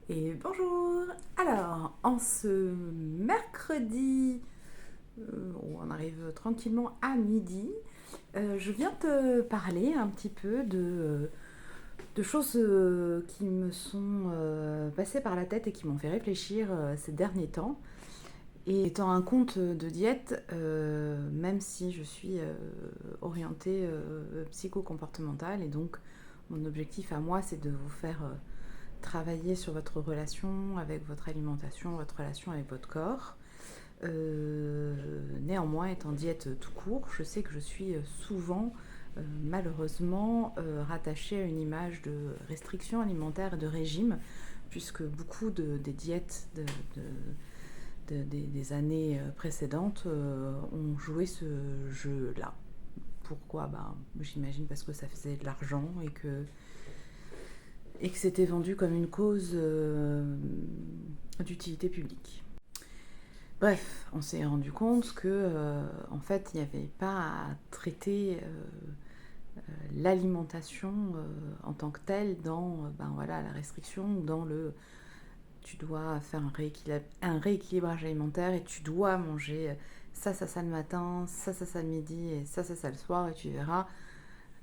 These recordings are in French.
Et bonjour. Alors, en ce mercredi, où on arrive tranquillement à midi, je viens te parler un petit peu de choses qui me sont passées par la tête et qui m'ont fait réfléchir ces derniers temps. Et étant un compte de diète, même si je suis orientée psycho-comportementale, et donc mon objectif à moi, c'est de vous faire travailler sur votre relation avec votre alimentation, votre relation avec votre corps. Néanmoins, étant diète tout court, je sais que je suis souvent, malheureusement, rattachée à une image de restriction alimentaire et de régime, puisque beaucoup des diètes des années précédentes ont joué ce jeu-là. Pourquoi? J'imagine parce que ça faisait de l'argent et que c'était vendu comme une cause d'utilité publique. Bref, on s'est rendu compte que en fait, il n'y avait pas à traiter l'alimentation en tant que telle dans voilà, la restriction ou dans le tu dois faire un rééquilibrage alimentaire et tu dois manger ça le matin, ça le midi et ça le soir et tu verras,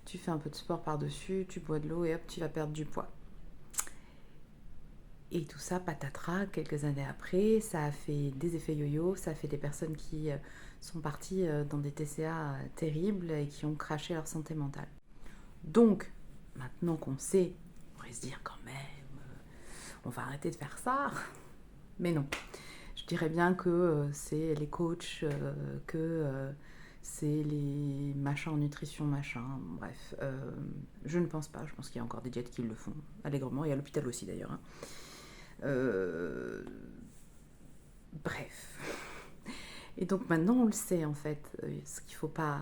tu fais un peu de sport par-dessus, tu bois de l'eau et hop, tu vas perdre du poids. Et tout ça, patatras, quelques années après, ça a fait des effets yo-yo, ça a fait des personnes qui sont parties dans des TCA terribles et qui ont craché leur santé mentale. Donc, maintenant qu'on sait, on pourrait se dire quand même, on va arrêter de faire ça. Mais non, je dirais bien que c'est les coachs, que c'est les machins en nutrition, machin, bref. Je ne pense pas, je pense qu'il y a encore des diètes qui le font allègrement, et à l'hôpital aussi d'ailleurs. Hein. Euh, Bref. Et donc maintenant on le sait en fait. Ce qu'il ne faut pas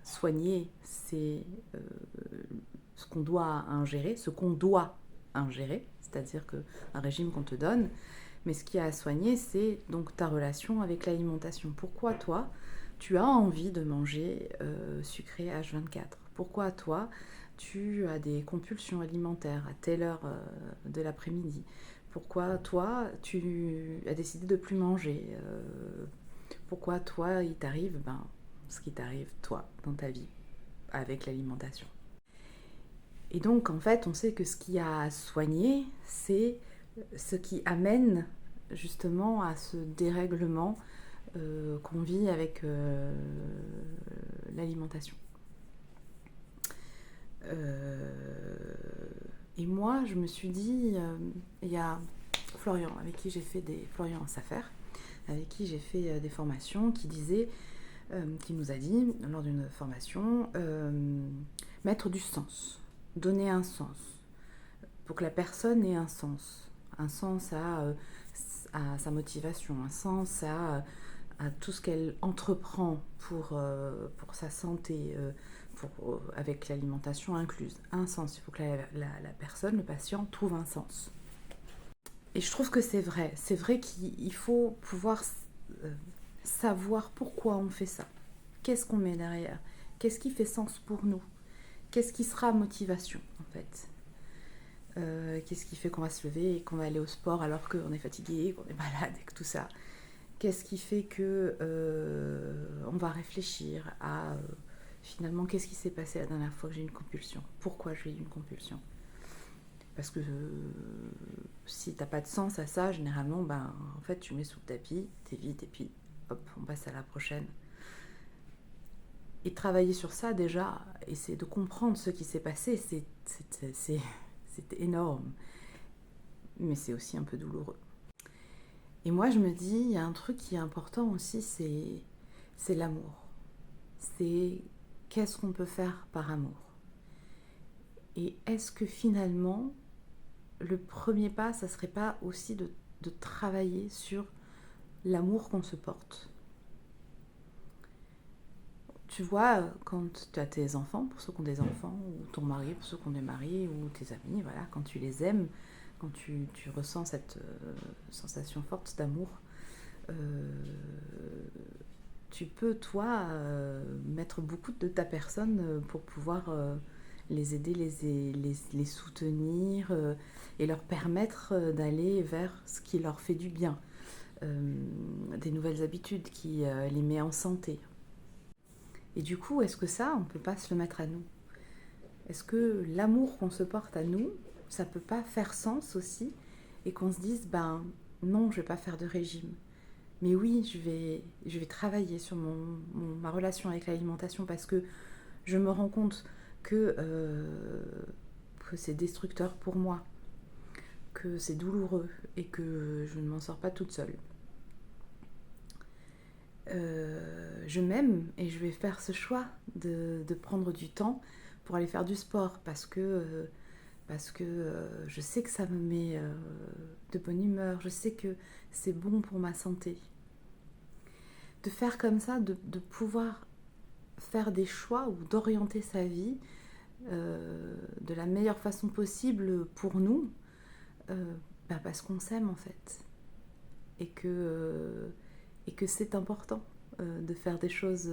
soigner, c'est ce qu'on doit ingérer, c'est-à-dire qu'un régime qu'on te donne. Mais ce qu'il y a à soigner, c'est donc ta relation avec l'alimentation. Pourquoi toi, tu as envie de manger sucré H24? Pourquoi toi, tu as des compulsions alimentaires à telle heure de l'après-midi? Pourquoi toi, tu as décidé de plus manger? Pourquoi toi, il t'arrive ce qui t'arrive toi dans ta vie avec l'alimentation? Et donc en fait, on sait que ce qu'il y a à soigner, c'est ce qui amène justement à ce dérèglement qu'on vit avec l'alimentation. Et moi, je me suis dit, il y a Florian, avec qui j'ai fait Florian Safer, avec qui j'ai fait des formations, qui nous a dit, lors d'une formation, mettre du sens, donner un sens, pour que la personne ait un sens à sa motivation, un sens à tout ce qu'elle entreprend pour sa santé, avec l'alimentation incluse. Un sens, il faut que la personne, le patient, trouve un sens. Et je trouve que c'est vrai qu'il faut pouvoir savoir pourquoi on fait ça. Qu'est-ce qu'on met derrière? Qu'est-ce qui fait sens pour nous? Qu'est-ce qui sera motivation en fait? Qu'est-ce qui fait qu'on va se lever et qu'on va aller au sport alors qu'on est fatigué, qu'on est malade et que tout ça? Qu'est-ce qui fait que on va réfléchir à finalement qu'est-ce qui s'est passé la dernière fois que j'ai eu une compulsion? Pourquoi j'ai eu une compulsion? Parce que si t'as pas de sens à ça, généralement, en fait, tu mets sous le tapis, t'évites et puis hop, on passe à la prochaine. Et travailler sur ça déjà, essayer de comprendre ce qui s'est passé, c'est énorme. Mais c'est aussi un peu douloureux. Et moi, je me dis, il y a un truc qui est important aussi, c'est l'amour. C'est qu'est-ce qu'on peut faire par amour? Et est-ce que finalement, le premier pas, ça serait pas aussi de travailler sur l'amour qu'on se porte? Tu vois, quand tu as tes enfants, pour ceux qui ont des enfants, ou ton mari, pour ceux qui ont des maris, ou tes amis, voilà, quand tu les aimes, quand tu ressens cette sensation forte d'amour, euh, tu peux, toi, mettre beaucoup de ta personne pour pouvoir les aider, les soutenir et leur permettre d'aller vers ce qui leur fait du bien, des nouvelles habitudes qui les met en santé. Et du coup, est-ce que ça, on ne peut pas se le mettre à nous? Est-ce que l'amour qu'on se porte à nous, ça ne peut pas faire sens aussi et qu'on se dise, ben non, je ne vais pas faire de régime. Mais oui, je vais travailler sur ma relation avec l'alimentation parce que je me rends compte que c'est destructeur pour moi, que c'est douloureux et que je ne m'en sors pas toute seule. Je m'aime et je vais faire ce choix de prendre du temps pour aller faire du sport parce que je sais que ça me met de bonne humeur, je sais que c'est bon pour ma santé. De faire comme ça, de pouvoir faire des choix ou d'orienter sa vie de la meilleure façon possible pour nous, parce qu'on s'aime en fait. Et que c'est important de faire des choses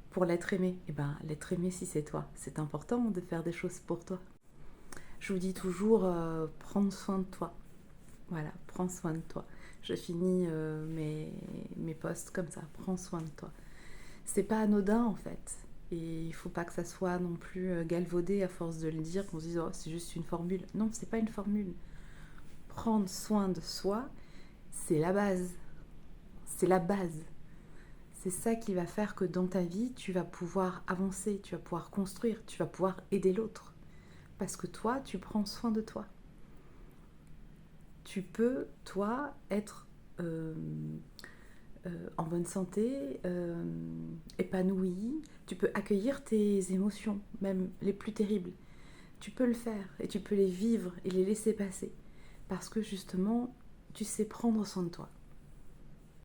pour l'être aimé. Et ben, l'être aimé, si c'est toi, c'est important de faire des choses pour toi. Je vous dis toujours, prendre soin de toi. Voilà, prends soin de toi. Je finis mes posts comme ça, prends soin de toi. C'est pas anodin en fait. Et il faut pas que ça soit non plus galvaudé à force de le dire, qu'on se dise, oh, c'est juste une formule. Non, c'est pas une formule. Prendre soin de soi, c'est la base. C'est la base. C'est ça qui va faire que dans ta vie, tu vas pouvoir avancer, tu vas pouvoir construire, tu vas pouvoir aider l'autre. Parce que toi, tu prends soin de toi. Tu peux, toi, être en bonne santé, épanoui. Tu peux accueillir tes émotions, même les plus terribles. Tu peux le faire et tu peux les vivre et les laisser passer. Parce que justement, tu sais prendre soin de toi.